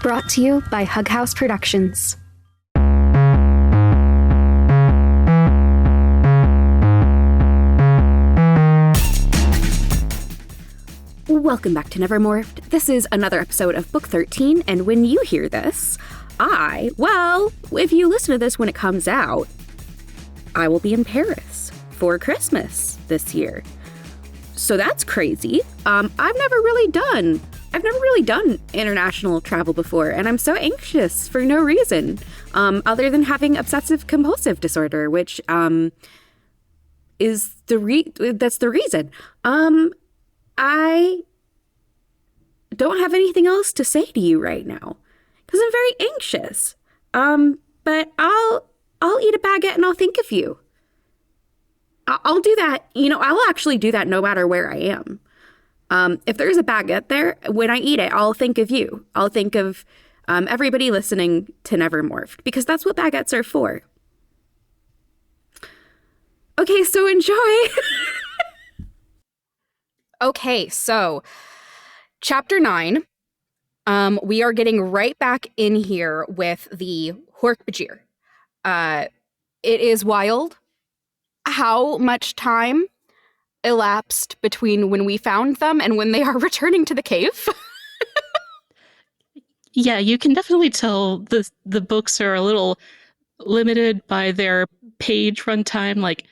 Brought to you by Hug House Productions. Welcome back to Nevermorphed. This is another episode of Book 13, and when you hear this, if you listen to this when it comes out, I will be in Paris for Christmas this year. So that's crazy. I've never really done international travel before, and I'm so anxious for no reason, other than having obsessive compulsive disorder, which is that's the reason. I don't have anything else to say to you right now because I'm very anxious. But I'll eat a baguette and I'll think of you. I'll do that. I'll actually do that no matter where I am. If there's a baguette there, when I eat it, I'll think of you. I'll think of everybody listening to Nevermorphed, because that's what baguettes are for. Okay, so enjoy. Okay, so Chapter 9. We are getting right back in here with the Hork-Bajir. It is wild how much time elapsed between when we found them and when they are returning to the cave. Yeah, you can definitely tell the books are a little limited by their page runtime. Like,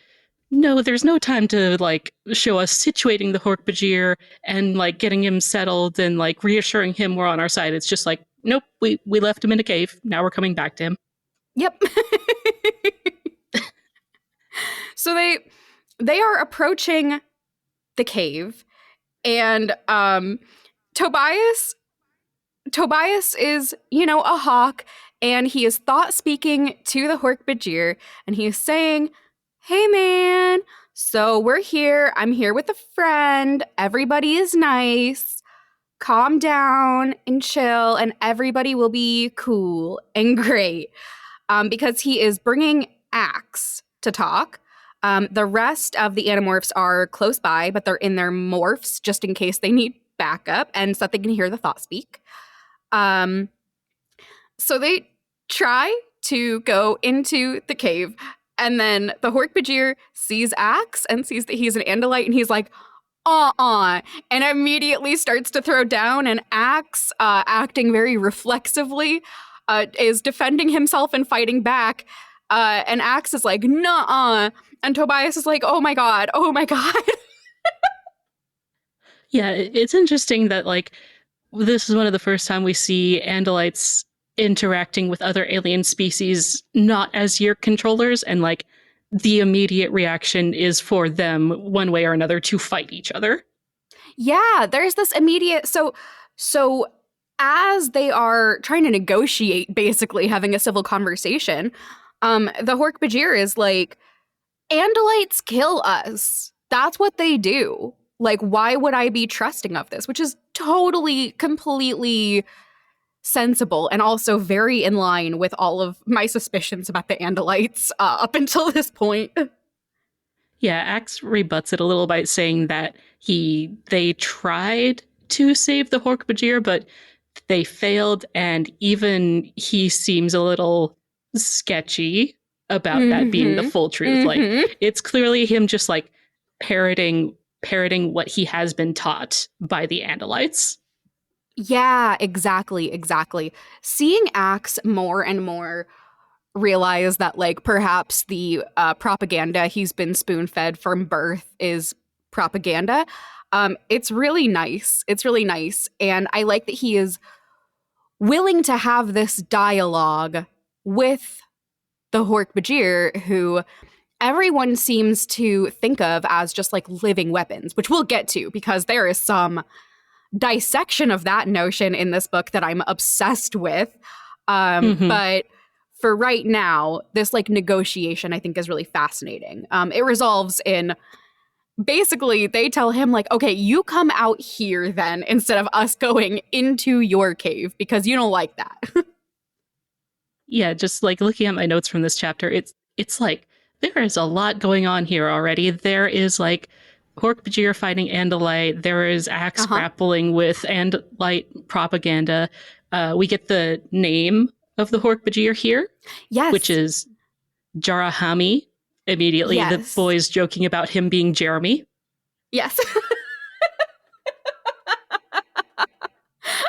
no, there's no time to show us situating the Hork-Bajir and getting him settled and reassuring him we're on our side. It's just nope, we left him in a cave. Now we're coming back to him. Yep. So they are approaching the cave, and Tobias is, a hawk, and he is thought speaking to the Hork-Bajir, and he is saying, "Hey man, so we're here. I'm here with a friend. Everybody is nice. Calm down and chill, and everybody will be cool and great." Because he is bringing Axe to talk. The rest of the Animorphs are close by, but they're in their morphs just in case they need backup and so that they can hear the thought speak. So they try to go into the cave, and then the Hork-Bajir sees Axe and sees that he's an Andalite, and he's like, and immediately starts to throw down, and Axe, acting very reflexively, is defending himself and fighting back. And Axe is like, "Nuh-uh." And Tobias is like, oh my god. Yeah, it's interesting that, this is one of the first time we see Andalites interacting with other alien species not as year controllers, and, the immediate reaction is for them, one way or another, to fight each other. Yeah, there's this immediate... So as they are trying to negotiate, basically, having a civil conversation, the Hork-Bajir is like, Andalites kill us. That's what they do. Why would I be trusting of this? Which is totally, completely sensible and also very in line with all of my suspicions about the Andalites up until this point. Yeah, Axe rebuts it a little by saying that they tried to save the Hork-Bajir, but they failed, and even he seems a little sketchy about that being the full truth. It's clearly him just parroting what he has been taught by the Andalites. Yeah, exactly. Seeing Axe more and more realize that perhaps the propaganda he's been spoon-fed from birth is propaganda. It's really nice. And I like that he is willing to have this dialogue with the Hork-Bajir, who everyone seems to think of as just living weapons, which we'll get to, because there is some dissection of that notion in this book that I'm obsessed with. But for right now, this negotiation I think is really fascinating. It resolves in, basically they tell him okay, you come out here then instead of us going into your cave, because you don't like that. Yeah, just looking at my notes from this chapter, it's there is a lot going on here already. There is Hork-Bajir fighting Andalite. There is Axe Uh-huh. grappling with Andalite propaganda. We get the name of the Hork-Bajir here, which Yes. is Jarahami. Immediately, the Yes. boys joking about him being Jeremy. Yes.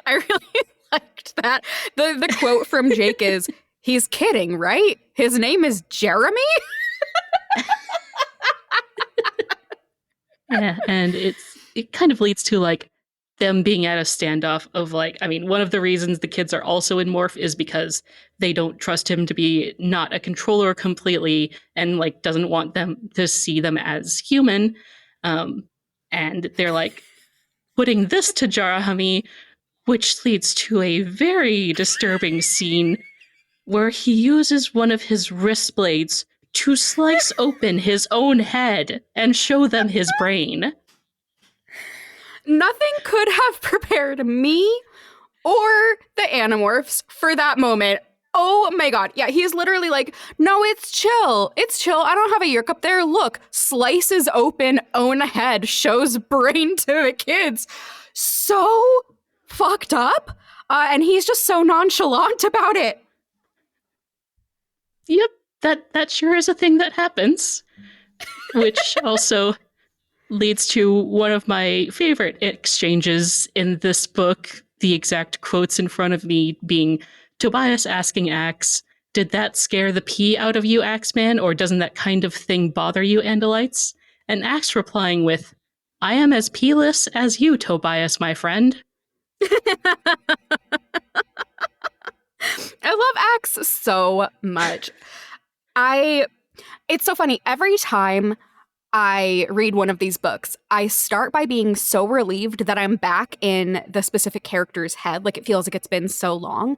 I really liked that. The quote from Jake is, "He's kidding, right? His name is Jeremy?" Yeah, and it kind of leads to like them being at a standoff of like, I mean, one of the reasons the kids are also in Morph is because they don't trust him to be not a controller completely and like doesn't want them to see them as human. Um, and they're like putting this to Jarahami, which leads to a very disturbing scene where he uses one of his wrist blades to slice open his own head and show them his brain. Nothing could have prepared me or the Animorphs for that moment. Oh my god. Yeah, he's literally like, "No, it's chill. It's chill. I don't have a yerk up there. Look, slices open, own head, shows brain to the kids." So fucked up. And he's just so nonchalant about it. Yep, that sure is a thing that happens, which also leads to one of my favorite exchanges in this book. The exact quotes in front of me being Tobias asking Axe, "Did that scare the pee out of you, Axeman, or doesn't that kind of thing bother you, Andalites?" And Axe replying with, "I am as peeless as you, Tobias, my friend." I love Axe so much. I It's so funny. Every time I read one of these books, I start by being so relieved that I'm back in the specific character's head. Like it feels like it's been so long.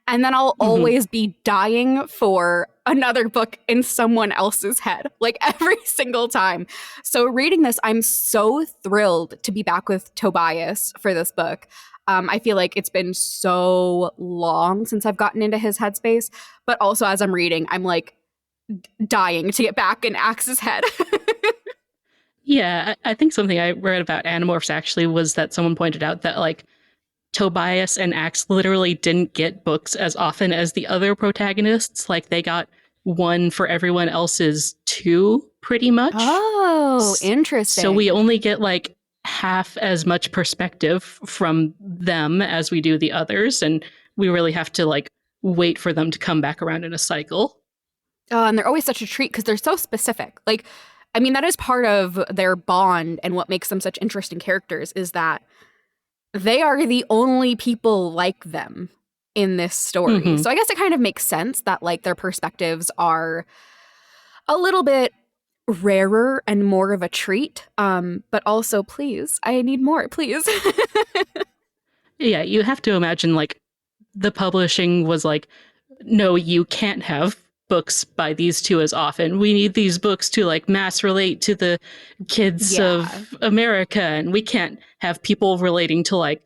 And then I'll Mm-hmm. always be dying for another book in someone else's head, like every single time. So reading this, I'm so thrilled to be back with Tobias for this book. I feel like it's been so long since I've gotten into his headspace, but also as I'm reading, I'm like dying to get back in Axe's head. Yeah, I think something I read about Animorphs actually was that someone pointed out that like Tobias and Axe literally didn't get books as often as the other protagonists. Like they got one for everyone else's two, pretty much. Oh, So we interesting. only get like half as much perspective from them as we do the others, and we really have to like wait for them to come back around in a cycle. Oh, and they're always such a treat because they're so specific. Like, I mean, that is part of their bond and what makes them such interesting characters is that they are the only people like them in this story. Mm-hmm. So I guess it kind of makes sense that like their perspectives are a little bit rarer and more of a treat. But also, please, I need more, please. Yeah, you have to imagine like the publishing was like, no, you can't have books by these two as often. We need these books to like mass relate to the kids Yeah. of America, and we can't have people relating to like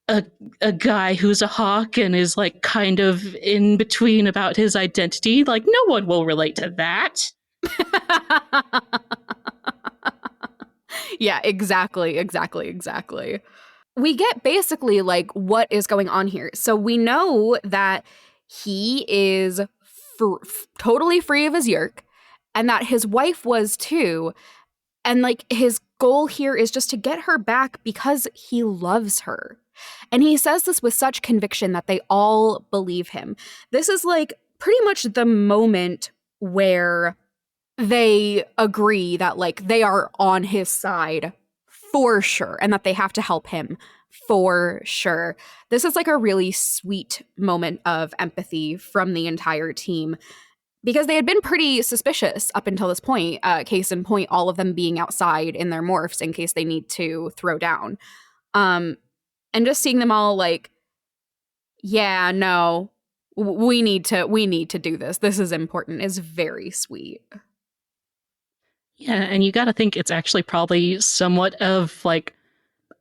a guy who's a hawk and is like kind of in between about his identity. Like no one will relate to that. Yeah, exactly, exactly, exactly. We get basically like what is going on here. So we know that he is totally free of his yerk and that his wife was too. And like his goal here is just to get her back because he loves her. And he says this with such conviction that they all believe him. This is like pretty much the moment where they agree that like they are on his side for sure and that they have to help him for sure. This is like a really sweet moment of empathy from the entire team because they had been pretty suspicious up until this point. Case in point, all of them being outside in their morphs in case they need to throw down. Um, and just seeing them all like, yeah, no, we need to do this. This is important. Is very sweet. Yeah, and you got to think it's actually probably somewhat of like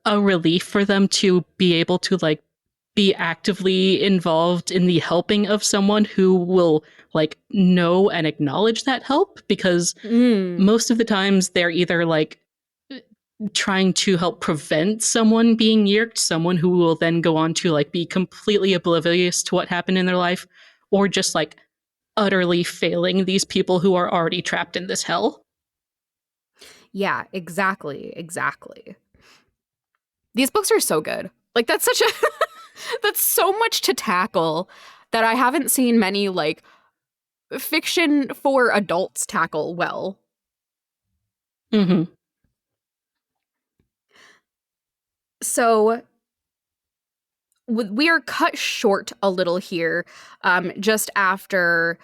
a relief for them to be able to like be actively involved in the helping of someone who will like know and acknowledge that help, because Mm, most of the times they're either like trying to help prevent someone being yerked, someone who will then go on to like be completely oblivious to what happened in their life, or just like utterly failing these people who are already trapped in this hell. Yeah, exactly, exactly. These books are so good. Like that's such a that's so much to tackle that I haven't seen many like fiction for adults tackle well. Mm-hmm. So we are cut short a little here, just after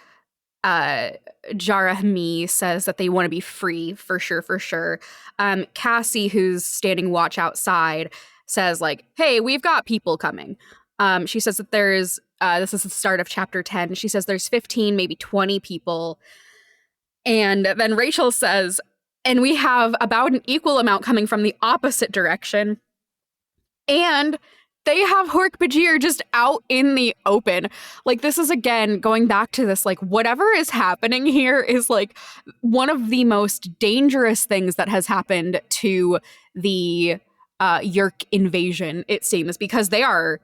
uh, Jarahmi says that they want to be free for sure, for sure. Cassie, who's standing watch outside, says like, "Hey, we've got people coming." She says that there's this is the start of chapter 10. She says there's 15, maybe 20 people, and then Rachel says, "And we have about an equal amount coming from the opposite direction." And they have Hork-Bajir just out in the open. Like, this is again going back to this, like, whatever is happening here is like one of the most dangerous things that has happened to the Yerk invasion, it seems, because they are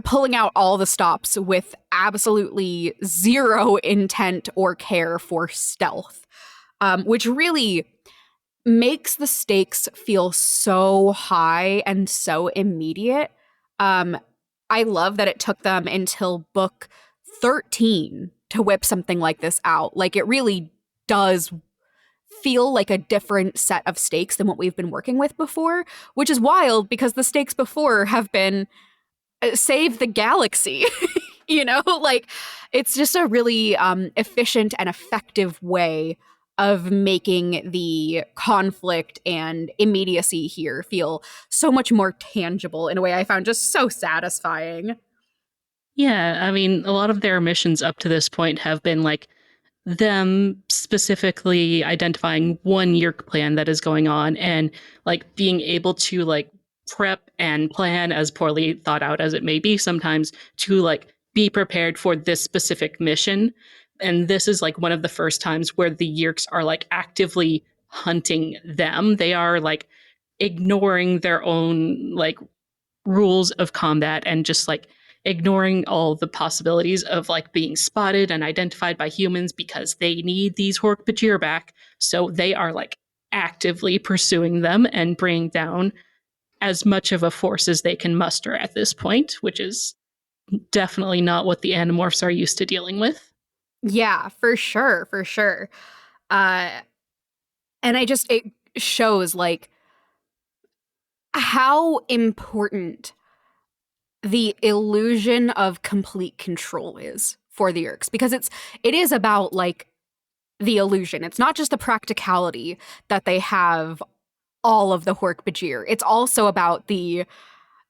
pulling out all the stops with absolutely zero intent or care for stealth, which really makes the stakes feel so high and so immediate. Um, I love that it took them until book 13 to whip something like this out. Like, it really does feel like a different set of stakes than what we've been working with before, which is wild because the stakes before have been save the galaxy. Like it's just a really efficient and effective way of making the conflict and immediacy here feel so much more tangible in a way I found just so satisfying. Yeah, I mean, a lot of their missions up to this point have been like them specifically identifying one Yerk plan that is going on and like being able to like prep and plan, as poorly thought out as it may be sometimes, to like be prepared for this specific mission. And this is like one of the first times where the Yerks are like actively hunting them. They are like ignoring their own like rules of combat and just like ignoring all the possibilities of like being spotted and identified by humans because they need these Hork-Bajir back. So they are like actively pursuing them and bringing down as much of a force as they can muster at this point, which is definitely not what the Animorphs are used to dealing with. Yeah, for sure, for sure. Uh, and it shows like how important the illusion of complete control is for the Yerks because it is about like the illusion. It's not just the practicality that they have all of the Hork-Bajir. It's also about the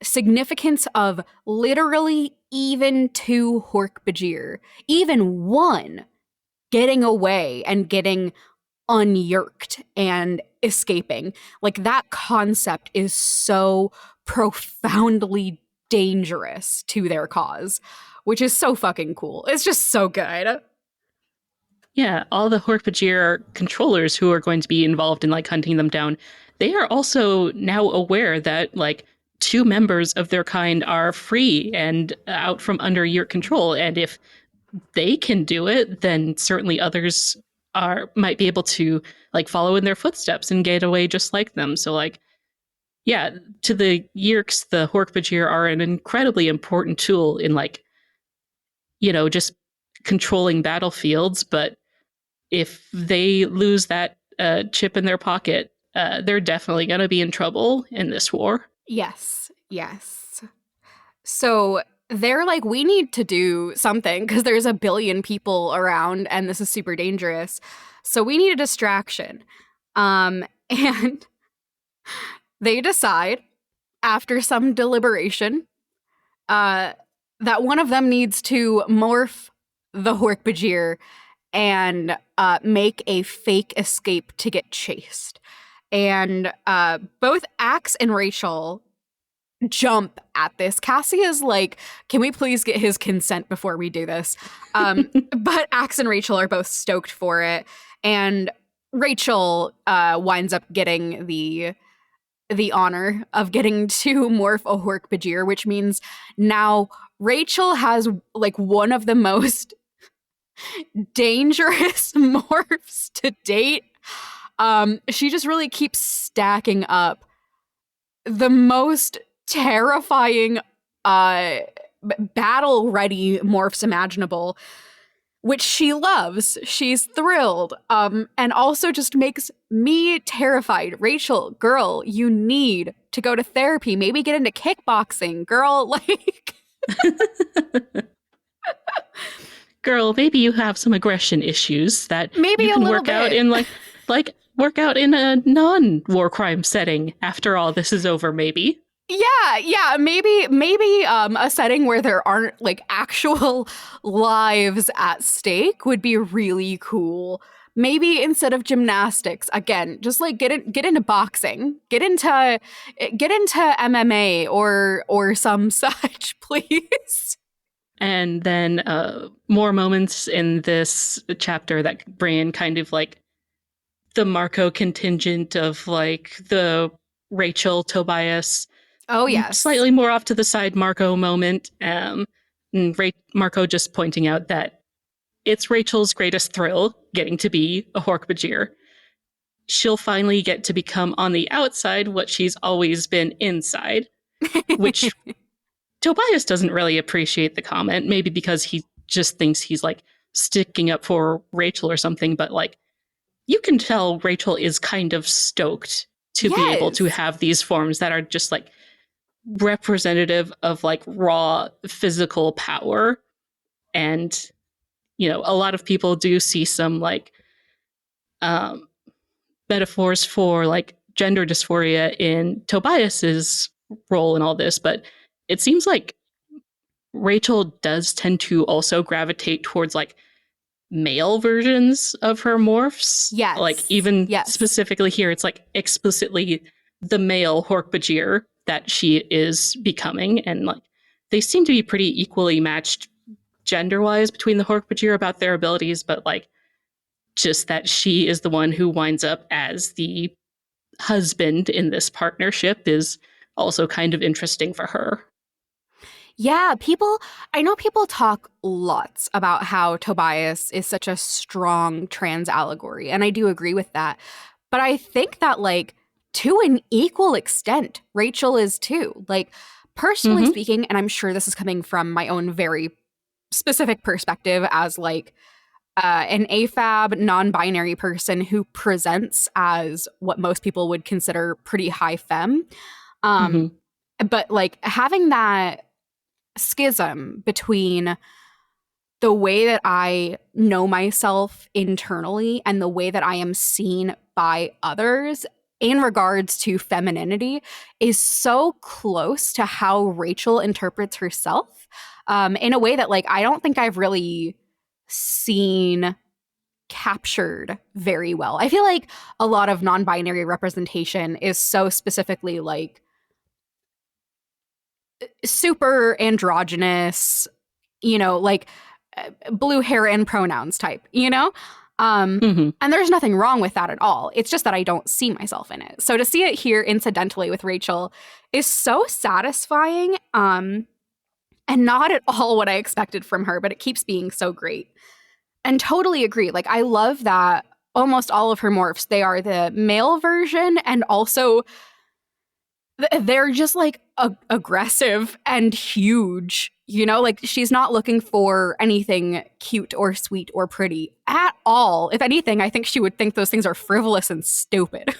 significance of literally even two Hork-Bajir, even one getting away and getting unyerked and escaping. Like that concept is so profoundly dangerous to their cause, which is so fucking cool. It's just so good. Yeah, all the Hork-Bajir controllers who are going to be involved in like hunting them down, they are also now aware that like two members of their kind are free and out from under your control. And if they can do it, then certainly others are might be able to like follow in their footsteps and get away just like them. So like yeah, to the Yeerks, the Hork-Bajir are an incredibly important tool in like, just controlling battlefields, but if they lose that chip in their pocket, they're definitely going to be in trouble in this war. Yes, yes. So they're like, we need to do something because there's a billion people around and this is super dangerous. So we need a distraction. And they decide after some deliberation uh, that one of them needs to morph the Hork-Bajir and make a fake escape to get chased. And both Axe and Rachel jump at this. Cassie is like, can we please get his consent before we do this? But Axe and Rachel are both stoked for it. And Rachel winds up getting the honor of getting to morph a Hork-Bajir, which means now Rachel has like one of the most dangerous morphs to date. She just really keeps stacking up the most terrifying battle ready morphs imaginable, which she loves. She's thrilled. And also just makes me terrified. Rachel, girl, you need to go to therapy. Maybe get into kickboxing, girl. Like, Girl, maybe you have some aggression issues that maybe you a can little work out bit. in work out in a non-war crime setting after all this is over, maybe. Yeah, maybe a setting where there aren't like actual lives at stake would be really cool. Maybe instead of gymnastics, again, just like get into boxing, get into MMA or some such, please. And then more moments in this chapter that bring in kind of like the Marco contingent of like the Rachel, Tobias, Oh yes. slightly more off to the side Marco moment. And Marco just pointing out that it's Rachel's greatest thrill getting to be a Hork-Bajir. She'll finally get to become on the outside what she's always been inside, which Tobias doesn't really appreciate the comment, maybe because he just thinks he's like sticking up for Rachel or something, but like you can tell Rachel is kind of stoked to be able to Yes. have these forms that are just like representative of like raw physical power. And, you know, a lot of people do see some like um, metaphors for like gender dysphoria in Tobias's role in all this, but it seems like Rachel does tend to also gravitate towards like male versions of her morphs. Like Yes. even Yes. specifically here, it's like explicitly the male Hork-Bajir that she is becoming, and like they seem to be pretty equally matched gender-wise between the Hork-Bajir about their abilities, but like just that she is the one who winds up as the husband in this partnership is also kind of interesting for her. Yeah, I know people talk lots about how Tobias is such a strong trans allegory, and I do agree with that. But I think that, like, to an equal extent, Rachel is too. Like, personally Mm-hmm. speaking, and I'm sure this is coming from my own very specific perspective as, like, an AFAB non binary person who presents as what most people would consider pretty high femme. Um, Mm-hmm. but, like, having that schism between the way that I know myself internally and the way that I am seen by others in regards to femininity is so close to how Rachel interprets herself, in a way that, like, I don't think I've really seen captured very well. I feel like a lot of non-binary representation is so specifically like super androgynous, like blue hair and pronouns type, Mm-hmm. and there's nothing wrong with that at all. It's just that I don't see myself in it. So to see it here incidentally with Rachel is so satisfying, and not at all what I expected from her, but it keeps being so great. And totally agree. Like, I love that almost all of her morphs, they are the male version, and also they're just like aggressive and huge. Like, she's not looking for anything cute or sweet or pretty at all. If anything, I think she would think those things are frivolous and stupid.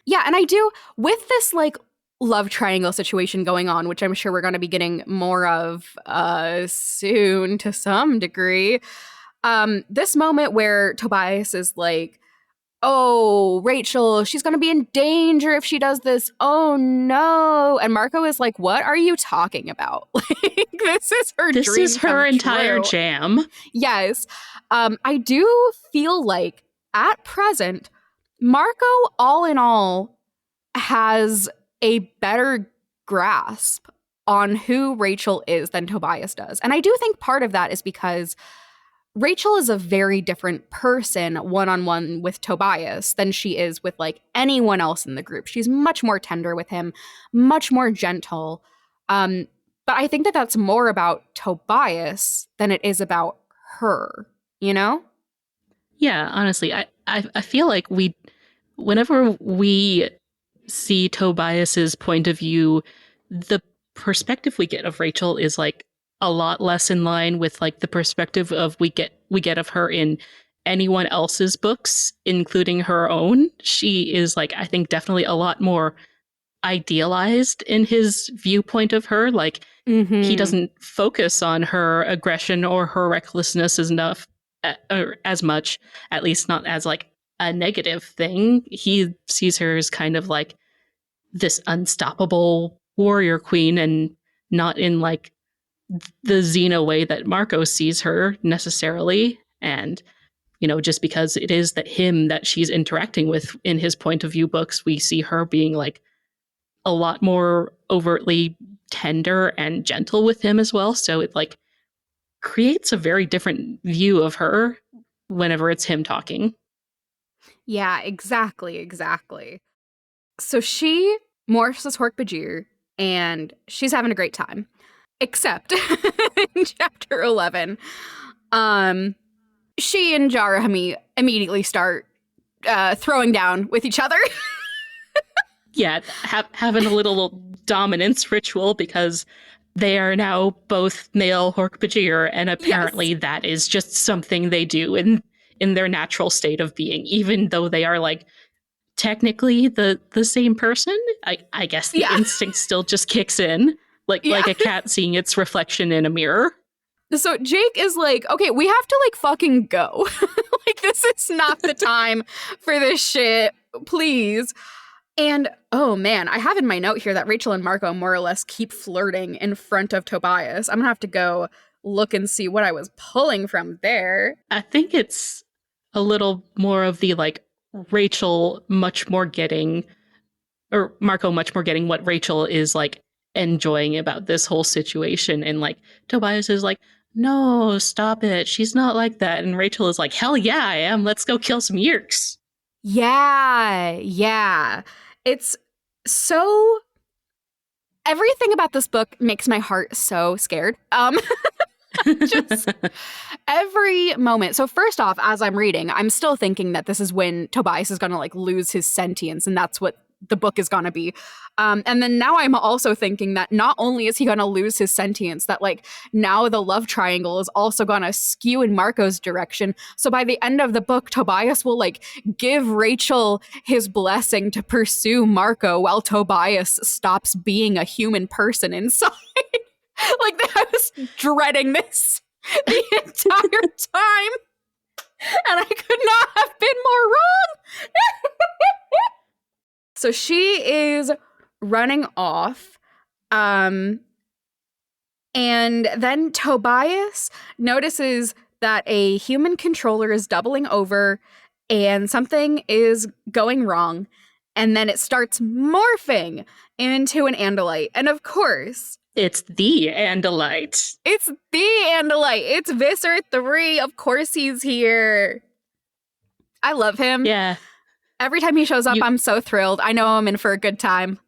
Yeah, and I do, with this like love triangle situation going on, which I'm sure we're going to be getting more of soon to some degree. This moment where Tobias is like, oh, Rachel, she's going to be in danger if she does this. Oh, no. And Marco is like, what are you talking about? Like, this is her This is dream her come entire true. jam. Yes. I do feel like at present, Marco, all in all, has a better grasp on who Rachel is than Tobias does. And I do think part of that is because Rachel is a very different person one-on-one with Tobias than she is with like anyone else in the group. She's much more tender with him, much more gentle. Um, but I think that that's more about Tobias than it is about her, you know? Yeah, honestly, I feel like whenever we see Tobias's point of view, the perspective we get of Rachel is like a lot less in line with like the perspective of we get of her in anyone else's books, including her own. She is like, I think, definitely a lot more idealized in his viewpoint of her. Like, he Mm-hmm. doesn't focus on her aggression or her recklessness as enough, or as much, at least not as like a negative thing. He sees her as kind of like this unstoppable warrior queen, and not in like the Xena way that Marco sees her necessarily. And just because it is that him that she's interacting with in his point of view books, we see her being like a lot more overtly tender and gentle with him as well. So it like creates a very different view of her whenever it's him talking. Yeah, exactly, exactly. So she morphs as Hork-Bajir, and she's having a great time. Except in chapter 11, um, she and Jarahami immediately start throwing down with each other. Yeah, having a little dominance ritual because they are now both male Hork-Bajir, and Yes. apparently that is just something they do in their natural state of being, even though they are like technically the same person. I guess the Yeah. instinct still just kicks in, Yeah. like a cat seeing its reflection in a mirror. So Jake is like, okay, we have to like fucking go. Like, this is not the time for this shit. Please. And oh man, I have in my note here that Rachel and Marco more or less keep flirting in front of Tobias. I'm gonna have to go look and see what I was pulling from there. I think it's a little more of the like Rachel much more getting, or Marco much more getting what Rachel is like enjoying about this whole situation. And like Tobias is like, no, stop it. She's not like that. And Rachel is like, hell yeah, I am. Let's go kill some Yeerks. Yeah, yeah. It's so everything about this book makes my heart so scared. Just every moment. So first off, as I'm reading, I'm still thinking that this is when Tobias is going to like lose his sentience, and that's what the book is going to be. And then now I'm also thinking that not only is he going to lose his sentience, that like now the love triangle is also going to skew in Marco's direction. So by the end of the book, Tobias will like give Rachel his blessing to pursue Marco while Tobias stops being a human person inside. Like, I was dreading this the entire time, and I could not have been more wrong. So she is running off, um, and then Tobias notices that a human controller is doubling over, and something is going wrong. And then it starts morphing into an Andalite, and of course, It's the Andalite. it's the Andalite. It's Visser 3. Of course he's here. I love him. Yeah. Every time he shows up, You I'm so thrilled. I know I'm in for a good time.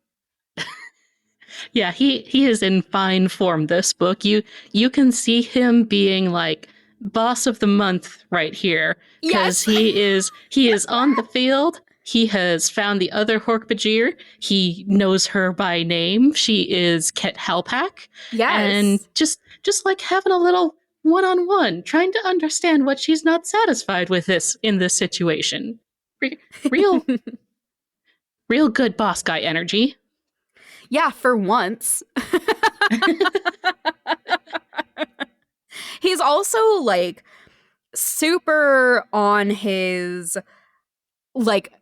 Yeah, he is in fine form this book. You can see him being like boss of the month right here, cuz Yes. he is on the field. He has found the other Hork-Bajir. He knows her by name. She is Ket Halpak, and Yes. just like having a little one-on-one, trying to understand what she's not satisfied with this in this situation. Re- real real good boss guy energy. Yeah, for once. He's also like super on his like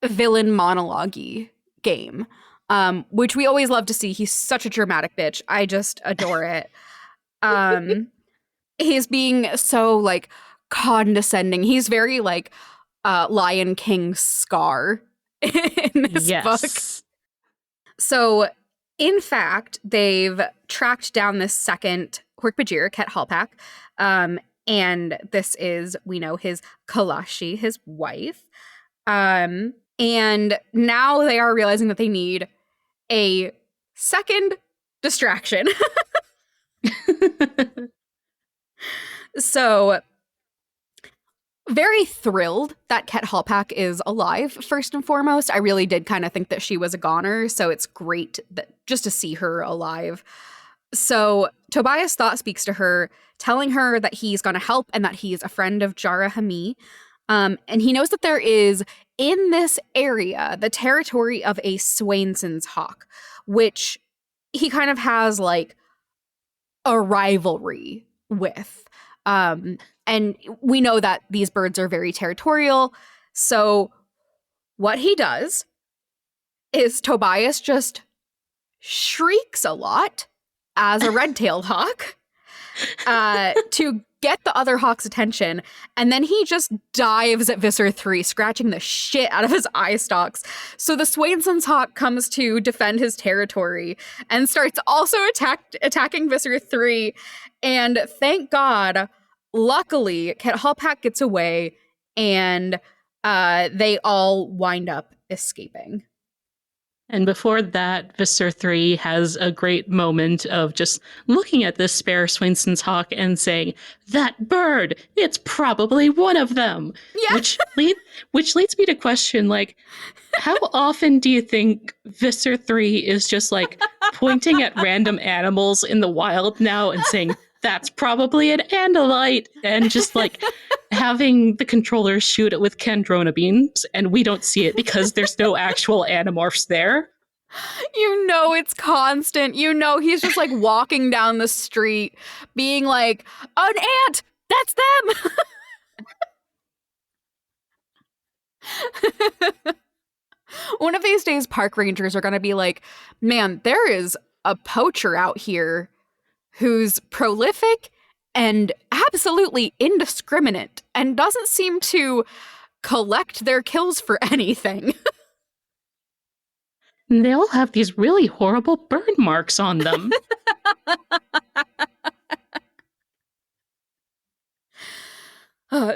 villain monologue game. Which we always love to see. He's such a dramatic bitch. I just adore it. Um he's being so like condescending. He's very like Lion King Scar in this book. Yes. So, in fact, they've tracked down this second Hork-Bajir, Ket Halpak, And this is, we know, his Kalashi, his wife. And now they are realizing that they need a second distraction. So, very thrilled that Ket Hallpack is alive, first and foremost. I really did kind of think that she was a goner, so it's great that just to see her alive. So Tobias Thought speaks to her, telling her that he's going to help and that he's a friend of Jara Hami. And he knows that there is, in this area, the territory of a Swainson's hawk, which he kind of has like a rivalry with. And we know that these birds are very territorial. So what he does is Tobias just shrieks a lot as a red-tailed hawk to get the other hawk's attention. And then he just dives at Visser 3, scratching the shit out of his eye stalks. So the Swainson's hawk comes to defend his territory and starts also attacking Visser 3. And thank God, luckily, Ket Hallpack gets away and they all wind up escaping. And before that, Visser 3 has a great moment of just looking at this spare Swainson's hawk and saying, "That bird, it's probably one of them." Yeah. Which leads me to question, like, how often do you think Visser 3 is just like pointing at random animals in the wild now and saying, "That's probably an Andalite," and just like having the controllers shoot it with Kandrona beams, and we don't see it because there's no actual animorphs there? You know it's constant. You know he's just like walking down the street being like, "An ant! That's them!" One of these days, park rangers are going to be like, "Man, there is a poacher out here who's prolific and absolutely indiscriminate and doesn't seem to collect their kills for anything." And they all have these really horrible burn marks on them.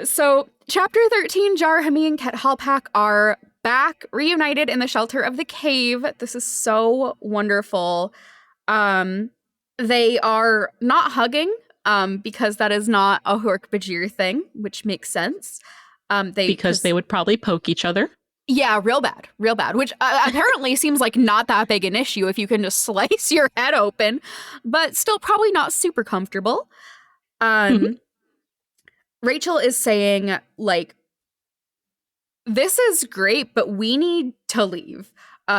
So, Chapter 13, Jar Hami and Ket Hallpack are back, reunited in the shelter of the cave. This is so wonderful. They are not hugging, because that is not a Hork-Bajir thing, which makes sense. Because they would probably poke each other. Yeah, real bad, which apparently seems like not that big an issue if you can just slice your head open, but still probably not super comfortable. Rachel is saying, like, this is great, but we need to leave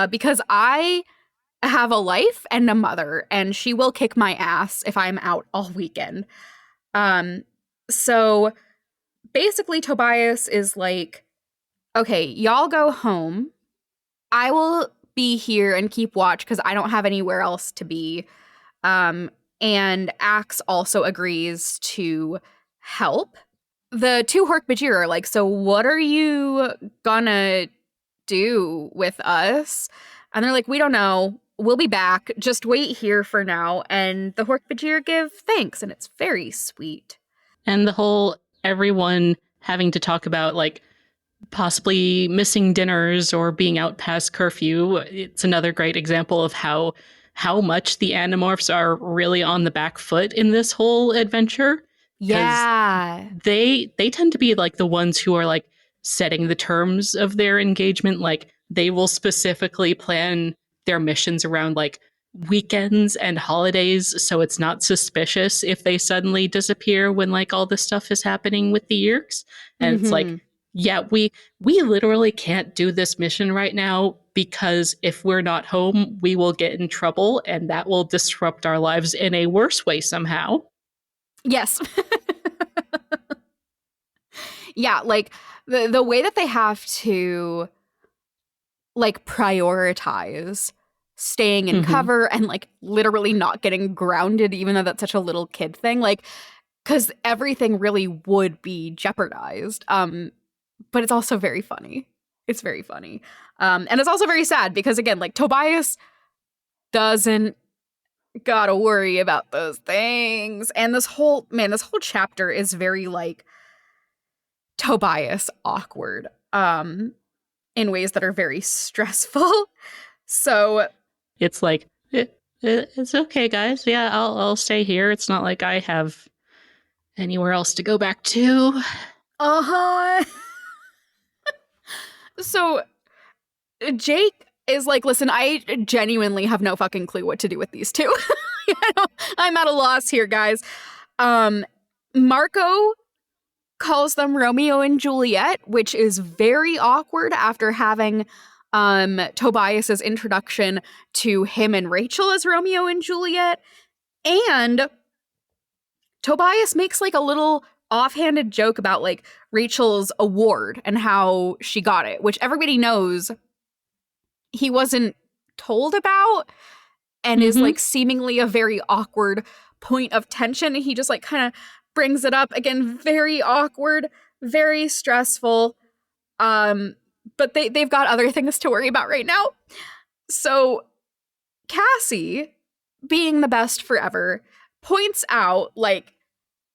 because I have a life and a mother, and she will kick my ass if I'm out all weekend. So basically, Tobias is like, okay, y'all go home. I will be here and keep watch because I don't have anywhere else to be. And Axe also agrees to help. The two Hork-Bajir are like, so what are you gonna do with us? And they're like, we don't know. We'll be back. Just wait here for now. And the Hork-Bajir give thanks, and it's very sweet. And the whole everyone having to talk about, like, possibly missing dinners or being out past curfew. It's another great example of how much the Animorphs are really on the back foot in this whole adventure. Yeah. They tend to be like the ones who are like setting the terms of their engagement. Like they will specifically plan their missions around like weekends and holidays, so it's not suspicious if they suddenly disappear when like all this stuff is happening with the Yeerks. And it's like, yeah, we literally can't do this mission right now because if we're not home, we will get in trouble and that will disrupt our lives in a worse way somehow. Yes. Yeah, like the way that they have to like prioritize staying in cover and like literally not getting grounded, even though that's such a little kid thing, like, because everything really would be jeopardized. But it's also very funny. It's very funny. And it's also very sad because, again, like, Tobias doesn't Gotta worry about those things. And this whole chapter is very like Tobias awkward, in ways that are very stressful. So, It's like, it's okay, guys. Yeah, I'll stay here. It's not like I have anywhere else to go back to. uh-huh. So Jake is like, listen, I genuinely have no fucking clue what to do with these two. I'm at a loss here, guys. Marco calls them Romeo and Juliet, which is very awkward after having Tobias's introduction to him and Rachel as Romeo and Juliet. And Tobias makes like a little offhanded joke about like Rachel's award and how she got it, which everybody knows he wasn't told about and is Mm-hmm. like seemingly a very awkward point of tension. He just like kind of brings it up again, very awkward, very stressful. But they've got other things to worry about right now. So Cassie, being the best forever, points out like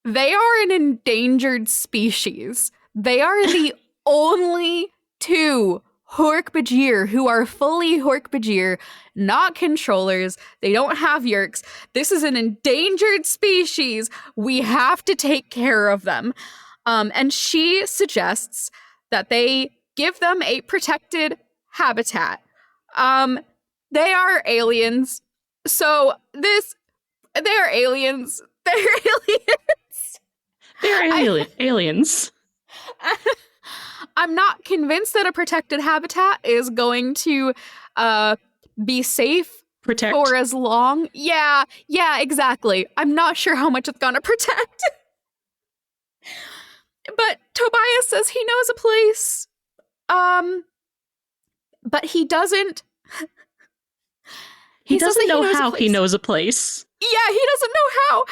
they are an endangered species. They are the only two Hork-Bajir who are fully Hork-Bajir, not controllers. They don't have Yerks. This is an endangered species. We have to take care of them. And she suggests that they give them a protected habitat. They are aliens. So they're aliens. They're aliens. They're aliens. I'm not convinced that a protected habitat is going to be safe Protect. for as long. Yeah, exactly. I'm not sure how much it's gonna protect. But Tobias says he knows a place. But he doesn't. He says that doesn't know how he place. knows a place. Yeah, he doesn't know how.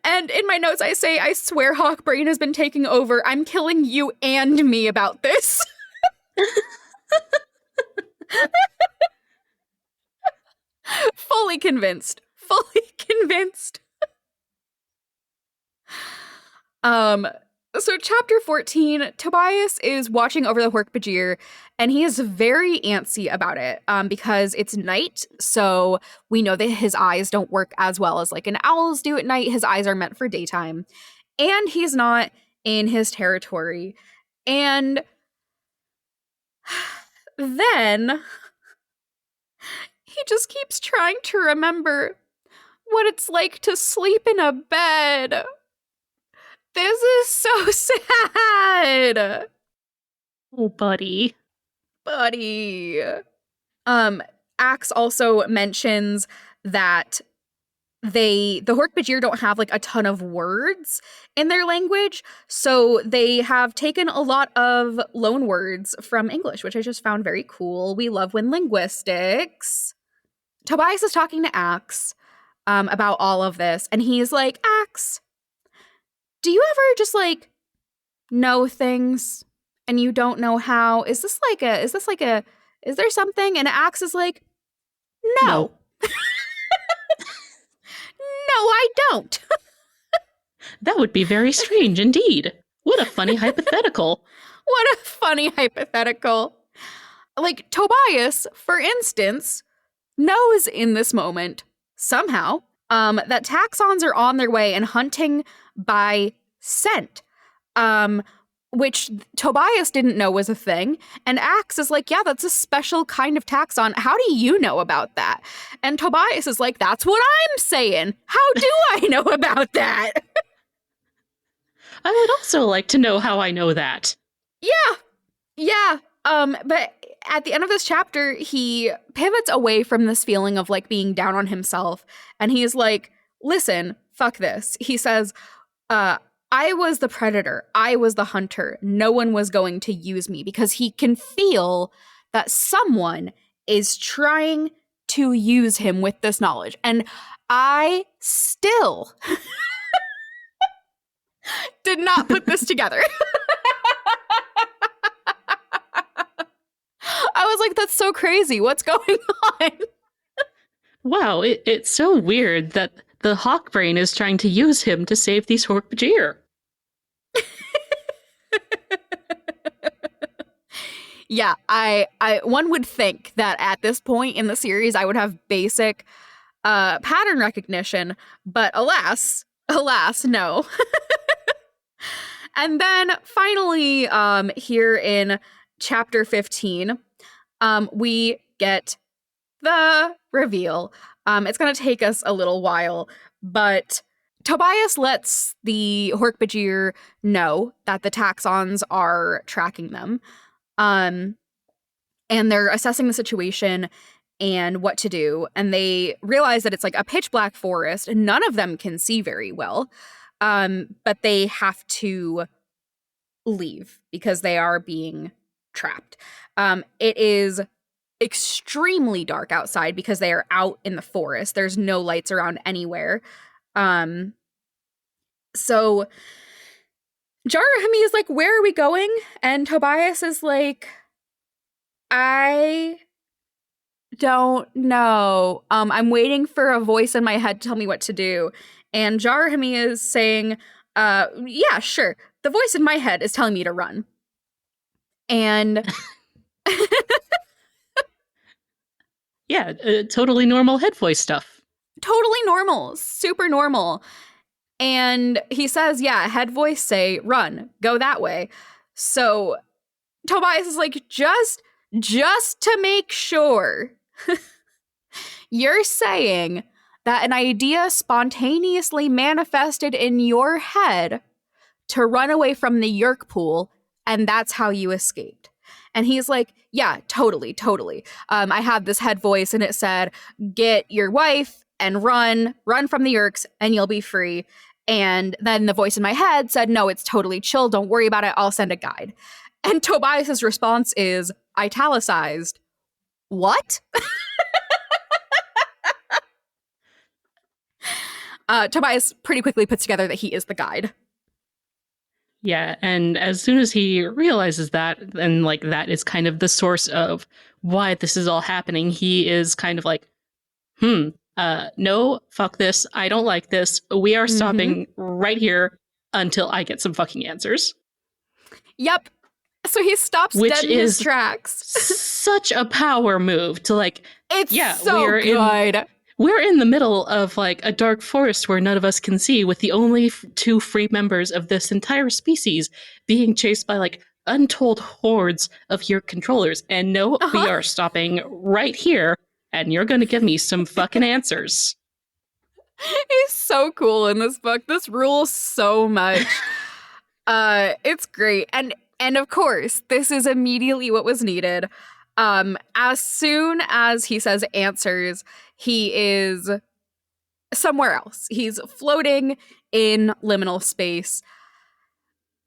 And in my notes I say, I swear Hawkbrain has been taking over. I'm killing you and me about this. Fully convinced. Fully convinced. So chapter 14, Tobias is watching over the Hork-Bajir, and he is very antsy about it, because it's night, so we know that his eyes don't work as well as like an owl's do at night. His eyes are meant for daytime. And he's not in his territory. And then he just keeps trying to remember what it's like to sleep in a bed. This is so sad. Oh, buddy. Buddy. Axe also mentions that the Hork-Bajir don't have like a ton of words in their language, so they have taken a lot of loan words from English, which I just found very cool. We love when linguistics. Tobias is talking to Axe about all of this, and he's like, Axe, do you ever just like know things and you don't know how? Is there something? And Axe is like, no. No, I don't. That would be very strange indeed. What a funny hypothetical. What a funny hypothetical. Like, Tobias, for instance, knows in this moment, somehow, that taxons are on their way and hunting by scent, which Tobias didn't know was a thing. And Axe is like, yeah, that's a special kind of taxon. How do you know about that? And Tobias is like, that's what I'm saying. How do I know about that? I would also like to know how I know that. Yeah. But at the end of this chapter, he pivots away from this feeling of like being down on himself. And he's like, listen, fuck this. He says, I was the predator. I was the hunter. No one was going to use me, because he can feel that someone is trying to use him with this knowledge. And I still did not put this together. I was like, that's so crazy. What's going on? Wow, it's so weird that the hawk brain is trying to use him to save these Hork-Bajir. Yeah, I one would think that at this point in the series I would have basic pattern recognition, but alas, no. And then finally, here in chapter 15, we get the reveal. It's going to take us a little while, but Tobias lets the Hork-Bajir know that the taxons are tracking them. Um, and they're assessing the situation and what to do. And they realize that it's like a pitch black forest. None of them can see very well. But they have to leave because they are being trapped. It is extremely dark outside because they are out in the forest. There's no lights around anywhere. Um, so Jarahimi is like, "Where are we going?" And Tobias is like, "I don't know. I'm waiting for a voice in my head to tell me what to do." And Jarahimi is saying, yeah, sure. The voice in my head is telling me to run. And Yeah, totally normal head voice stuff. totally normal, super normal. And he says, yeah, head voice say, run, go that way. So Tobias is like, just to make sure, you're saying that an idea spontaneously manifested in your head to run away from the Yerk pool, and that's how you escaped. And he's like, yeah, totally, totally. I had this head voice and it said, get your wife and run from the Yerks and you'll be free. And then the voice in my head said, no, it's totally chill. Don't worry about it. I'll send a guide. And Tobias's response is italicized. What? Tobias pretty quickly puts together that he is the guide. Yeah, and as soon as he realizes that, and like that is kind of the source of why this is all happening, he is kind of like, no, fuck this. I don't like this. We are stopping right here until I get some fucking answers. Yep. So he stops Which dead in his is tracks. such a power move to like, It's yeah, so good. We're in the middle of like a dark forest where none of us can see, with the only two free members of this entire species being chased by like untold hordes of your controllers. And no, we are stopping right here, and you're going to give me some fucking answers. He's so cool in this book. This rules so much. It's great. And of course, this is immediately what was needed. As soon as he says answers, he is somewhere else. He's floating in liminal space.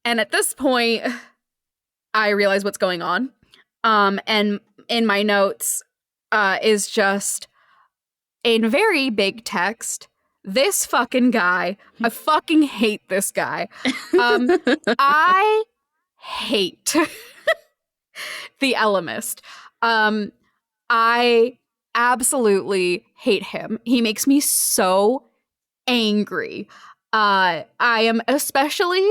And at this point, I realize what's going on. And in my notes is just in very big text, this fucking guy, I fucking hate this guy. I hate the Elemist. I absolutely hate him. He makes me so angry. I am especially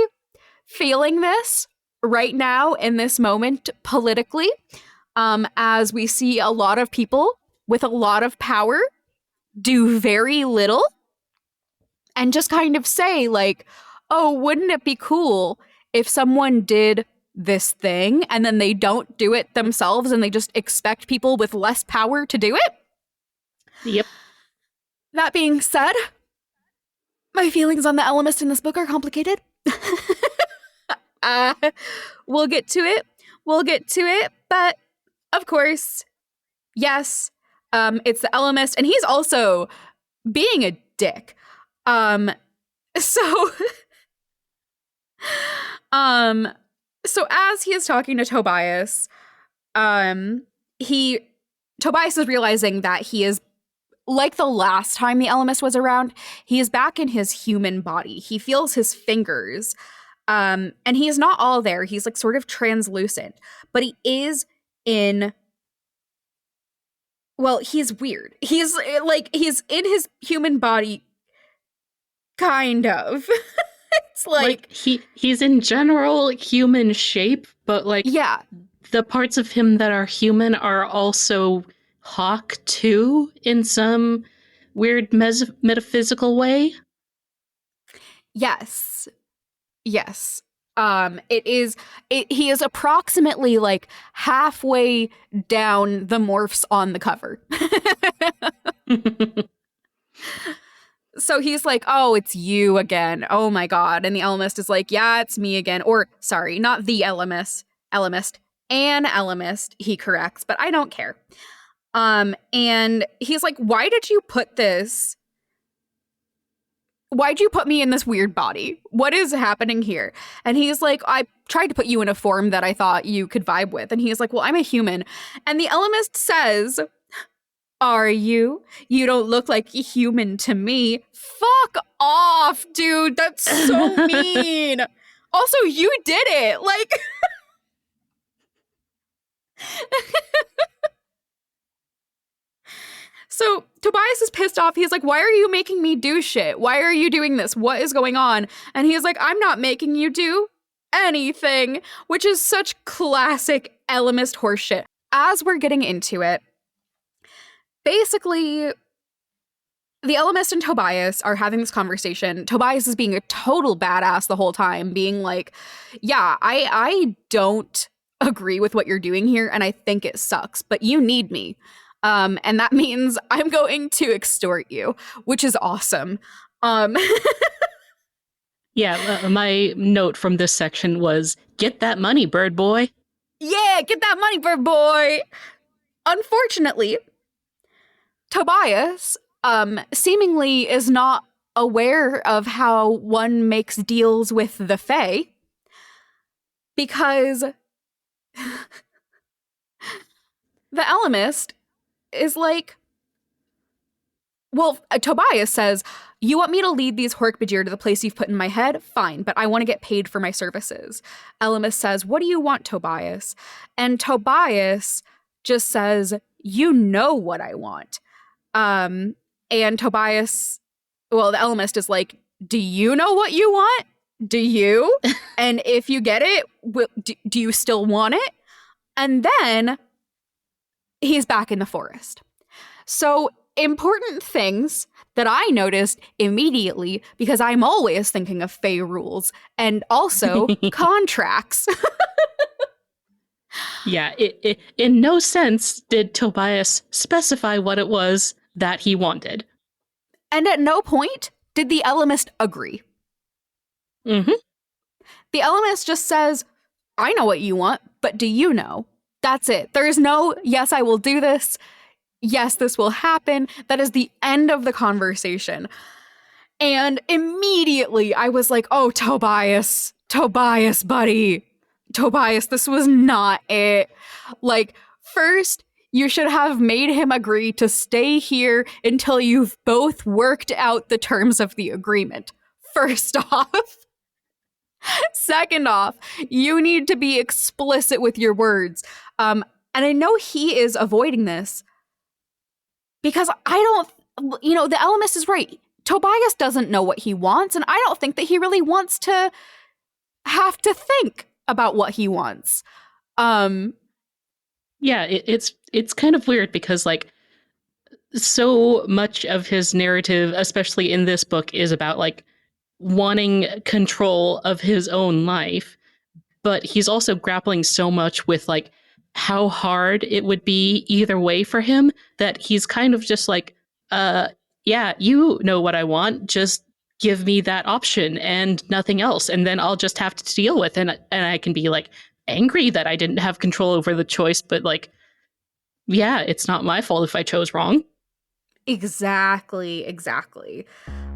feeling this right now in this moment politically, as we see a lot of people with a lot of power do very little and just kind of say like, oh, wouldn't it be cool if someone did this thing and then they don't do it themselves and they just expect people with less power to do it? Yep. That being said, my feelings on the Elemist in this book are complicated. We'll get to it. But of course, yes, it's the Elemist, and he's also being a dick. So, so as he is talking to Tobias, Tobias is realizing that he is, like the last time the Elemist was around, he is back in his human body. He feels his fingers, and he is not all there. He's like sort of translucent, but he is in well, he's weird. He's he's in his human body, kind of. It's like he's in general human shape, but like yeah, the parts of him that are human are also Hawk too in some weird metaphysical way. yes, yes. He is approximately like halfway down the morphs on the cover. So he's like, oh, it's you again. Oh my God. And the Elemist is like, yeah, it's me again. Or sorry, not the Elemist. An Elemist, he corrects, but I don't care. And he's like, why'd you put me in this weird body? What is happening here? And he's like, I tried to put you in a form that I thought you could vibe with. And he's like, well, I'm a human. And the Elemist says, are you? You don't look like a human to me. Fuck off, dude. That's so mean. Also, you did it. Like, so Tobias is pissed off. He's like, why are you making me do shit? Why are you doing this? What is going on? And he's like, I'm not making you do anything, which is such classic Elemist horseshit. As we're getting into it, basically, the Elemist and Tobias are having this conversation. Tobias is being a total badass the whole time, being like, yeah, I don't agree with what you're doing here, and I think it sucks, but you need me. And that means I'm going to extort you, which is awesome. Yeah, my note from this section was, get that money, bird boy. Yeah, get that money, bird boy. Unfortunately, Tobias seemingly is not aware of how one makes deals with the Fae, because the Elemist is like, well, Tobias says, you want me to lead these Hork-Bajir to the place you've put in my head? Fine, but I want to get paid for my services. Elemist says, what do you want, Tobias? And Tobias just says, you know what I want. And Tobias, well, the Elemist is like, do you know what you want? Do you? And if you get it, do you still want it? And then he's back in the forest. So important things that I noticed immediately, because I'm always thinking of Fae rules and also contracts. Yeah, in no sense did Tobias specify what it was that he wanted. And at no point did the Elemist agree. Mm-hmm. The Elemist just says, I know what you want, but do you know? That's it. There is no, yes, I will do this. Yes, this will happen. That is the end of the conversation. And immediately I was like, oh, Tobias, buddy. Tobias, this was not it. Like, first, you should have made him agree to stay here until you've both worked out the terms of the agreement. First off. Second off, you need to be explicit with your words. And I know he is avoiding this because the Elemist is right. Tobias doesn't know what he wants, and I don't think that he really wants to have to think about what he wants. Yeah, it's kind of weird because, like, so much of his narrative, especially in this book, is about, like, wanting control of his own life, but he's also grappling so much with, like, how hard it would be either way for him that he's kind of just like, yeah, you know what I want, just give me that option and nothing else, and then I'll just have to deal with it. And I can be, like, angry that I didn't have control over the choice, but, like, yeah, it's not my fault if I chose wrong. Exactly.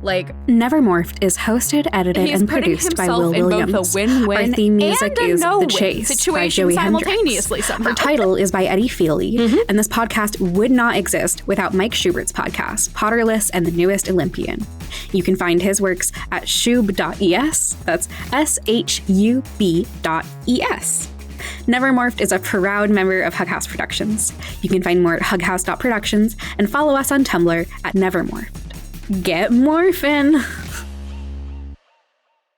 Like, Nevermorphed is hosted, edited, and produced by Will Williams. Both a win-win Our theme music and a is no-win The Chase by situation Joey simultaneously Hendricks. somehow. Our title is by Eddie Feely, and this podcast would not exist without Mike Schubert's podcast, Potterless and the Newest Olympian. You can find his works at shub.es, that's shub.es. Nevermorphed is a proud member of Hug House Productions. You can find more at hughouse.productions and follow us on Tumblr at Nevermorphed. Get morphin'!